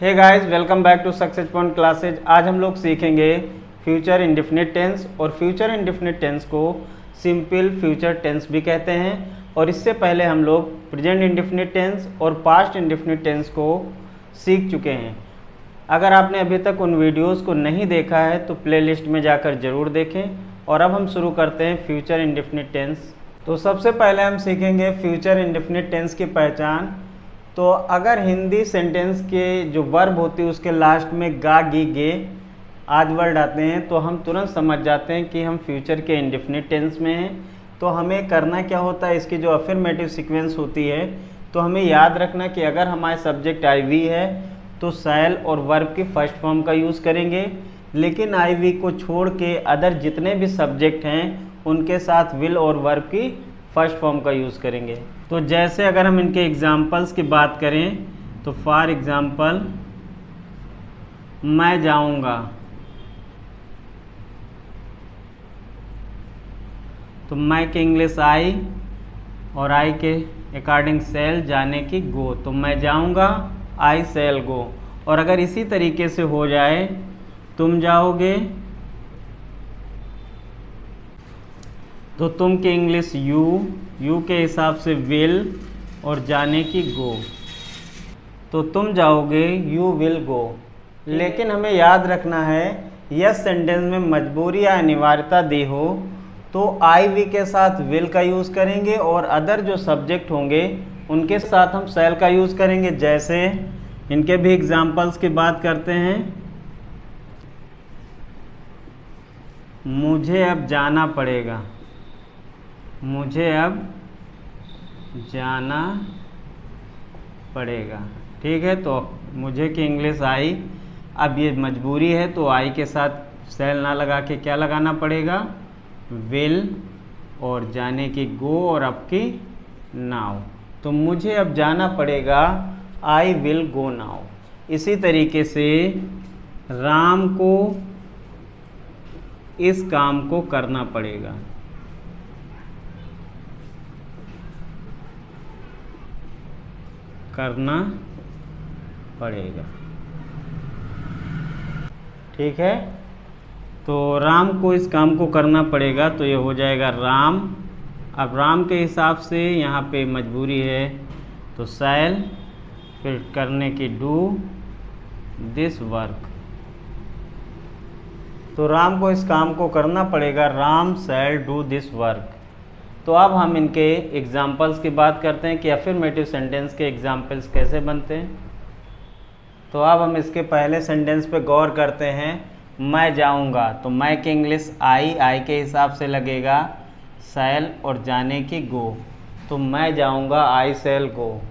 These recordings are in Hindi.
Hey guys, welcome back to Success Point Classes. आज हम लोग सीखेंगे फ्यूचर इंडेफिनिट टेंस। और फ्यूचर इंडेफिनिट टेंस को सिंपल फ्यूचर टेंस भी कहते हैं। और इससे पहले हम लोग प्रेजेंट इंडेफिनिट टेंस और पास्ट इंडेफिनिट टेंस को सीख चुके हैं। अगर आपने अभी तक उन वीडियोस को नहीं देखा है तो प्लेलिस्ट में जाकर ज़रूर देखें। और अब हम शुरू करते हैं फ्यूचर इंडेफिनिट टेंस। तो सबसे पहले हम सीखेंगे फ्यूचर इंडेफिनिट टेंस की पहचान। तो अगर हिंदी सेंटेंस के जो वर्ब होती है उसके लास्ट में गा गी गे आदि वर्ड आते हैं तो हम तुरंत समझ जाते हैं कि हम फ्यूचर के इंडेफिनिट टेंस में हैं। तो हमें करना क्या होता है, इसकी जो अफर्मेटिव सीक्वेंस होती है तो हमें याद रखना कि अगर हमारे सब्जेक्ट आई वी है तो शैल और वर्ब की फर्स्ट फॉर्म का यूज़ करेंगे। लेकिन आई वी को छोड़ के अदर जितने भी सब्जेक्ट हैं उनके साथ विल और वर्ब की फर्स्ट फॉर्म का यूज़ करेंगे। तो जैसे अगर हम इनके एग्जाम्पल्स की बात करें तो फॉर एग्जाम्पल मैं जाऊंगा, तो मैं के इंग्लिश आई और आई के अकॉर्डिंग सेल जाने की गो, तो मैं जाऊंगा आई सेल गो। और अगर इसी तरीके से हो जाए तुम जाओगे तो तुम के इंग्लिश यू के हिसाब से विल और जाने की गो, तो तुम जाओगे यू विल गो। लेकिन हमें याद रखना है यस सेंटेंस में मजबूरी या अनिवार्यता दी हो तो आई वी के साथ विल का यूज़ करेंगे और अदर जो सब्जेक्ट होंगे उनके साथ हम शैल का यूज़ करेंगे। जैसे इनके भी एग्जाम्पल्स की बात करते हैं। मुझे अब जाना पड़ेगा, मुझे अब जाना पड़ेगा। ठीक है, तो मुझे की इंग्लिश आई, अब ये मजबूरी है तो आई के साथ सेल ना लगा के क्या लगाना पड़ेगा, विल और जाने की गो और अब की नाउ। तो मुझे अब जाना पड़ेगा, आई विल गो नाउ। इसी तरीके से राम को इस काम को करना पड़ेगा, करना पड़ेगा। ठीक है, तो राम को इस काम को करना पड़ेगा तो ये हो जाएगा राम। अब राम के हिसाब से यहाँ पे मजबूरी है तो शैल, फिर करने की डू दिस वर्क। तो राम को इस काम को करना पड़ेगा, Ram shall do this work. तो अब हम इनके एग्जाम्पल्स की बात करते हैं कि अफर्मेटिव सेंटेंस के एग्जाम्पल्स कैसे बनते हैं। तो अब हम इसके पहले सेंटेंस पे गौर करते हैं। मैं जाऊंगा, तो मैं के इंग्लिश आई के हिसाब से लगेगा शैल और जाने की गो, तो मैं जाऊंगा आई शैल गो।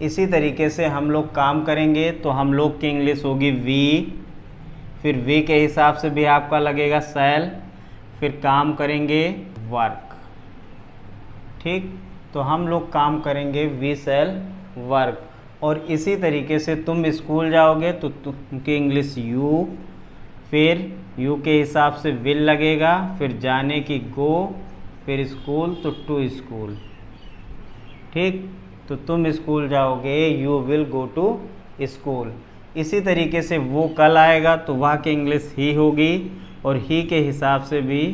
इसी तरीके से हम लोग काम करेंगे तो हम लोग की इंग्लिश होगी वी, फिर वी के हिसाब से भी आपका लगेगा शैल, फिर काम करेंगे वर्क। ठीक, तो हम लोग काम करेंगे वी शैल वर्क। और इसी तरीके से तुम स्कूल जाओगे तो तुम की इंग्लिश यू, फिर यू के हिसाब से विल लगेगा, फिर जाने की गो, फिर स्कूल तो टू स्कूल। ठीक, तो तुम स्कूल जाओगे, you will go to school. इसी तरीके से वो कल आएगा तो वह की इंग्लिश ही होगी और ही के हिसाब से भी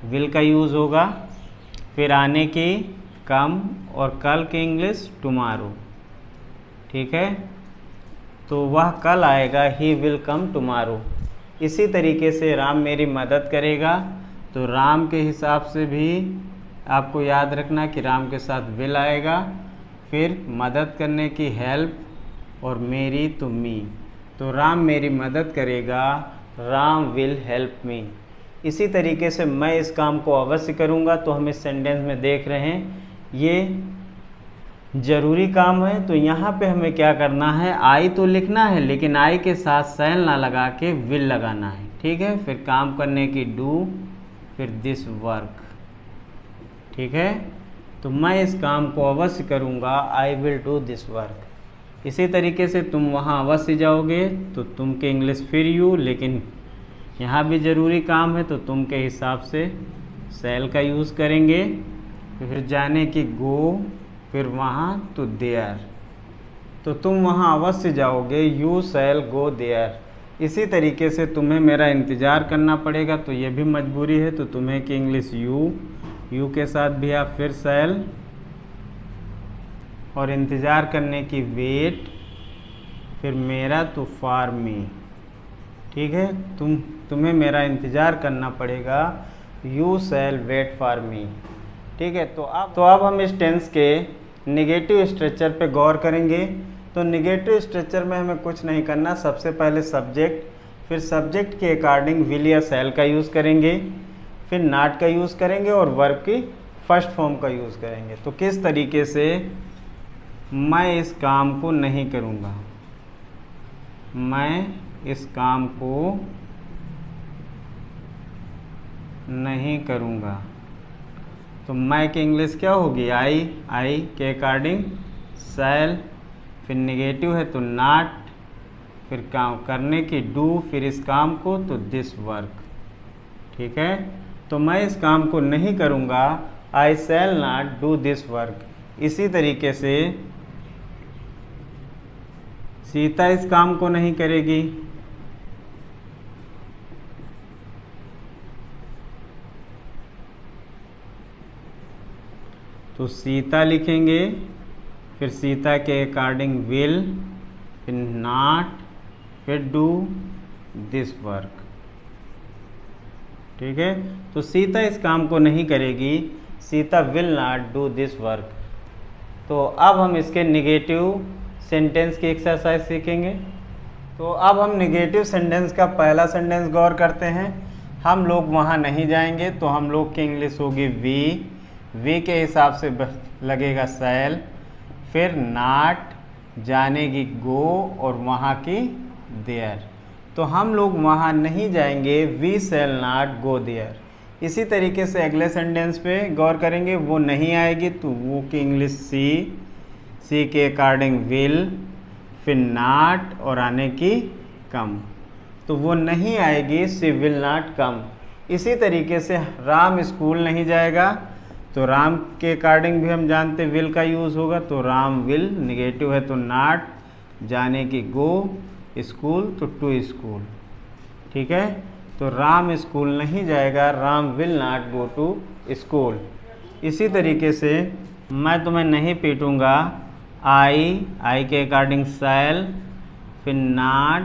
विल का यूज़ होगा, फिर आने की कम और कल की इंग्लिश टुमारो। ठीक है, तो वह कल आएगा, ही विल कम टुमारो। इसी तरीके से राम मेरी मदद करेगा, तो राम के हिसाब से भी आपको याद रखना कि राम के साथ विल आएगा, फिर मदद करने की हेल्प और मेरी तो मी। तो राम मेरी मदद करेगा, राम विल हेल्प मी। इसी तरीके से मैं इस काम को अवश्य करूँगा, तो हम इस सेंटेंस में देख रहे हैं ये ज़रूरी काम है। तो यहाँ पे हमें क्या करना है, आई तो लिखना है लेकिन आई के साथ शैल ना लगा के विल लगाना है। ठीक है, फिर काम करने की डू, फिर दिस वर्क। ठीक है, तो मैं इस काम को अवश्य करूँगा, I will do this work. इसी तरीके से तुम वहाँ अवश्य जाओगे तो तुम के इंग्लिश फिर यू, लेकिन यहाँ भी ज़रूरी काम है तो तुम के हिसाब से शैल का यूज़ करेंगे, फिर जाने की गो, फिर वहाँ तो देयर। तो तुम वहाँ अवश्य जाओगे, यू शैल गो देयर। इसी तरीके से तुम्हें मेरा इंतज़ार करना पड़ेगा, तो ये भी मजबूरी है, तो तुम्हें की इंग्लिश यू के साथ भी आप फिर शैल, और इंतज़ार करने की वेट, फिर मेरा तो फॉर मी। ठीक है, तुम्हें मेरा इंतज़ार करना पड़ेगा, you shall wait for me. ठीक है, तो अब हम इस टेंस के नेगेटिव स्ट्रक्चर पे गौर करेंगे। तो नेगेटिव स्ट्रक्चर में हमें कुछ नहीं करना, सबसे पहले सब्जेक्ट, फिर सब्जेक्ट के अकॉर्डिंग विल या शैल का यूज़ करेंगे, फिर नॉट का यूज़ करेंगे और वर्ब की फर्स्ट फॉर्म का यूज़ करेंगे। तो किस तरीके से, मैं इस काम को नहीं करूँगा, मैं इस काम को नहीं करूँगा, तो मैं की इंग्लिश क्या होगी, आई के अकॉर्डिंग शैल, फिर नेगेटिव है तो नॉट, फिर काम करने की डू, फिर इस काम को तो दिस वर्क। ठीक है, तो मैं इस काम को नहीं करूँगा, I shall not do this work. इसी तरीके से सीता इस काम को नहीं करेगी, तो सीता लिखेंगे, फिर सीता के अकॉर्डिंग विल, फिर नॉट, फिर डू दिस वर्क। ठीक है, तो सीता इस काम को नहीं करेगी, Sita will not do this work. तो अब हम इसके नेगेटिव सेंटेंस की एक्सरसाइज सीखेंगे। तो अब हम नेगेटिव सेंटेंस का पहला सेंटेंस गौर करते हैं। हम लोग वहाँ नहीं जाएंगे, तो हम लोग की इंग्लिश होगी वी के हिसाब से लगेगा शैल, फिर नॉट, जाने की गो, और वहाँ की देयर। तो हम लोग वहाँ नहीं जाएंगे, we shall not go there. इसी तरीके से अगले सेंटेंस पे गौर करेंगे, वो नहीं आएगी, तो वो की इंग्लिश सी के अकॉर्डिंग विल, फिर नॉट और आने की कम, तो वो नहीं आएगी, सी विल नॉट कम। इसी तरीके से राम स्कूल नहीं जाएगा, तो राम के अकॉर्डिंग भी हम जानते विल का यूज़ होगा, तो राम विल, निगेटिव है तो नॉट, जाने की गो, स्कूल तो टू स्कूल। ठीक है, तो राम स्कूल नहीं जाएगा, Ram will not go to school. इसी तरीके से मैं तुम्हें नहीं पीटूँगा, आई के अकॉर्डिंग शैल, फिर नॉट,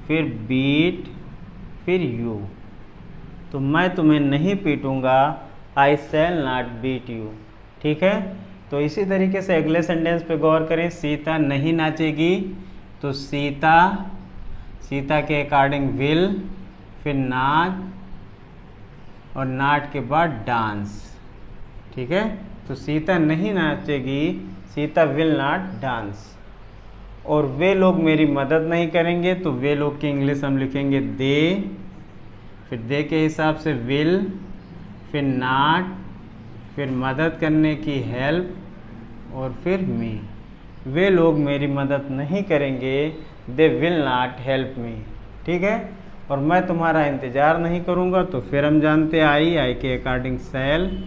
फिर बीट, फिर यू। तो मैं तुम्हें नहीं पीटूँगा, आई शैल नॉट बीट यू। ठीक है, तो इसी तरीके से अगले सेंटेंस पे गौर करें, सीता नहीं नाचेगी, तो सीता के अकॉर्डिंग विल, फिर नाच, और नाट के बाद डांस। ठीक है, तो सीता नहीं नाचेगी, सीता विल नॉट डांस। और वे लोग मेरी मदद नहीं करेंगे, तो वे लोग की इंग्लिश हम लिखेंगे दे, फिर दे के हिसाब से विल, फिर नॉट, फिर मदद करने की हेल्प, और फिर मी। वे लोग मेरी मदद नहीं करेंगे, they will not help me. ठीक है, और मैं तुम्हारा इंतज़ार नहीं करूँगा, तो फिर हम जानते आई के अकॉर्डिंग शैल,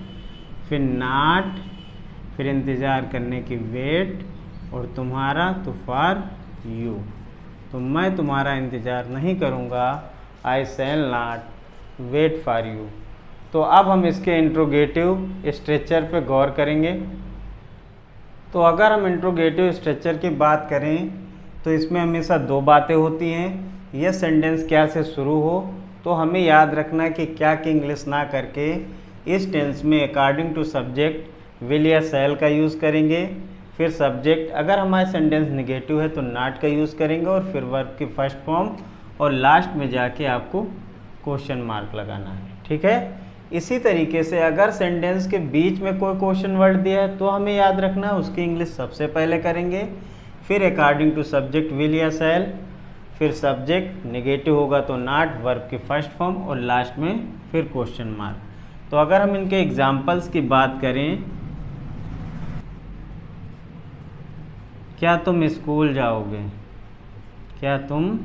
फिर नॉट, फिर इंतज़ार करने की वेट, और तुम्हारा तो फॉर यू। तो मैं तुम्हारा इंतज़ार नहीं करूँगा, I shall not wait for you. तो अब हम इसके इंट्रोगेटिव स्ट्रक्चर पे गौर करेंगे। तो अगर हम इंट्रोगेटिव स्ट्रक्चर की बात करें, तो इसमें हमेशा दो बातें होती हैं। यह सेंटेंस क्या से शुरू हो, तो हमें याद रखना है कि क्या की इंग्लिश ना करके इस टेंस में अकॉर्डिंग टू सब्जेक्ट विल या शैल का यूज़ करेंगे। फिर सब्जेक्ट, अगर हमारा सेंटेंस निगेटिव है तो नॉट का यूज़ करेंगे, और फिर वर्ब की फर्स्ट फॉर्म, और लास्ट में जाके आपको क्वेश्चन मार्क लगाना है। ठीक है, इसी तरीके से अगर सेंटेंस के बीच में कोई क्वेश्चन वर्ड दिया है, तो हमें याद रखना है उसकी इंग्लिश सबसे पहले करेंगे, फिर अकॉर्डिंग टू सब्जेक्ट विल या शैल, फिर सब्जेक्ट नेगेटिव होगा तो नॉट, वर्ब की फर्स्ट फॉर्म, और लास्ट में फिर क्वेश्चन मार्क। तो अगर हम इनके एग्जाम्पल्स की बात करें, क्या तुम स्कूल जाओगे, क्या तुम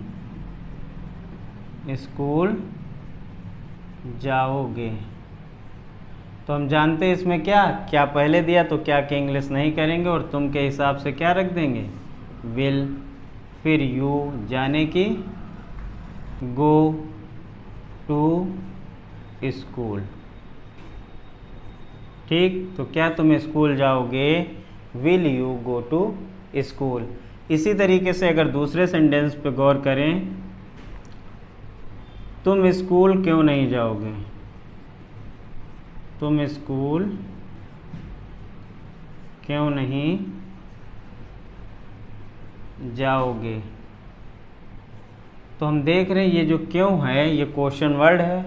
स्कूल जाओगे, तो हम जानते हैं इसमें क्या पहले दिया, तो क्या के इंग्लिश नहीं करेंगे, और तुम के हिसाब से क्या रख देंगे, विल, फिर यू जाने की, गो टू स्कूल। ठीक, तो क्या तुम स्कूल जाओगे? Will you go to school. इसी तरीके से अगर दूसरे सेंटेंस पे गौर करें, तुम स्कूल क्यों नहीं जाओगे? तुम स्कूल क्यों नहीं जाओगे? तो हम देख रहे हैं ये जो क्यों है ये क्वेश्चन वर्ड है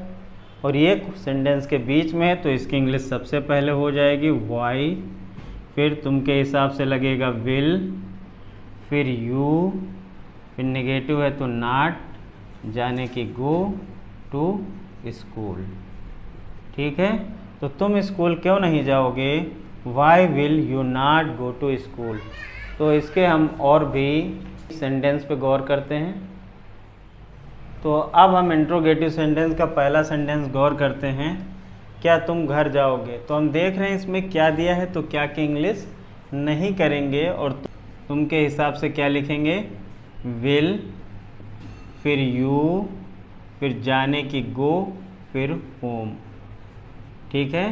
और ये सेंटेंस के बीच में है, तो इसकी इंग्लिश सबसे पहले हो जाएगी वाई, फिर तुम के हिसाब से लगेगा विल, फिर यू, फिर नेगेटिव है तो नॉट, जाने की गो टू स्कूल। ठीक है, तो तुम स्कूल क्यों नहीं जाओगे? Why will you not go to school. तो इसके हम और भी सेंटेंस पे गौर करते हैं। तो अब हम इंट्रोगेटिव सेंटेंस का पहला सेंटेंस गौर करते हैं, क्या तुम घर जाओगे? तो हम देख रहे हैं इसमें क्या दिया है, तो क्या की इंग्लिश नहीं करेंगे और तुम के हिसाब से क्या लिखेंगे? विल, फिर यू, फिर जाने की गो, फिर होम। ठीक है,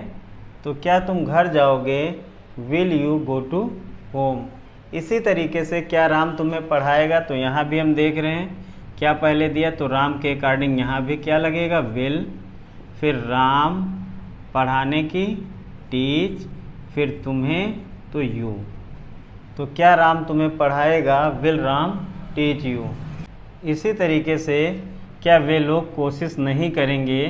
तो क्या तुम घर जाओगे? Will you go to home. इसी तरीके से क्या राम तुम्हें पढ़ाएगा? तो यहाँ भी हम देख रहे हैं क्या पहले दिया, तो राम के अकॉर्डिंग यहाँ भी क्या लगेगा? विल, फिर राम पढ़ाने की, टीच, फिर तुम्हें तो यू। तो क्या राम तुम्हें पढ़ाएगा? Will Ram teach you. इसी तरीके से क्या वे लोग कोशिश नहीं करेंगे?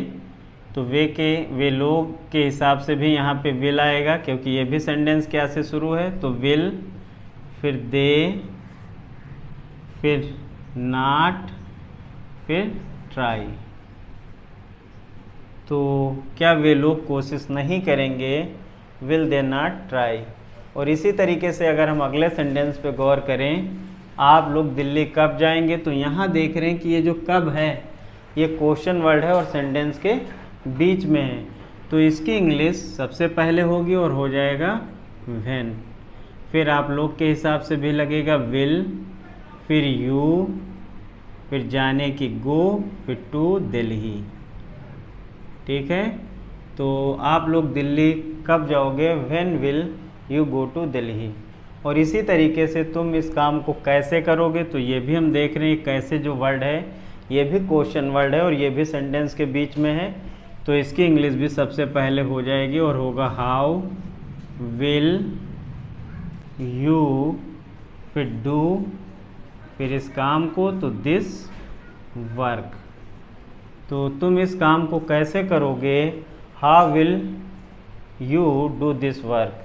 तो वे लोग के हिसाब से भी यहाँ पे विल आएगा, क्योंकि ये भी सेंटेंस क्या से शुरू है, तो विल, फिर दे, फिर नॉट, फिर ट्राई। तो क्या वे लोग कोशिश नहीं करेंगे? Will they not try. और इसी तरीके से अगर हम अगले सेंटेंस पे गौर करें, आप लोग दिल्ली कब जाएंगे? तो यहाँ देख रहे हैं कि ये जो कब है ये क्वेश्चन वर्ड है और सेंटेंस के बीच में है, तो इसकी इंग्लिश सबसे पहले होगी और हो जाएगा व्हेन। फिर आप लोग के हिसाब से भी लगेगा विल, फिर यू, फिर जाने की गो, फिर टू दिल्ली। ठीक है, तो आप लोग दिल्ली कब जाओगे? When will you go to Delhi. और इसी तरीके से तुम इस काम को कैसे करोगे? तो ये भी हम देख रहे हैं कैसे जो वर्ड है ये भी क्वेश्चन वर्ड है और ये भी सेंटेंस के बीच में है, तो इसकी इंग्लिश भी सबसे पहले हो जाएगी और होगा हाउ विल यू, फिर डू, फिर इस काम को तो दिस वर्क। तो तुम इस काम को कैसे करोगे? How will you do this work.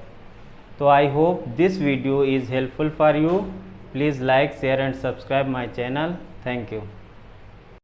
तो I hope this video is helpful for you. Please like, share and subscribe my channel. Thank you.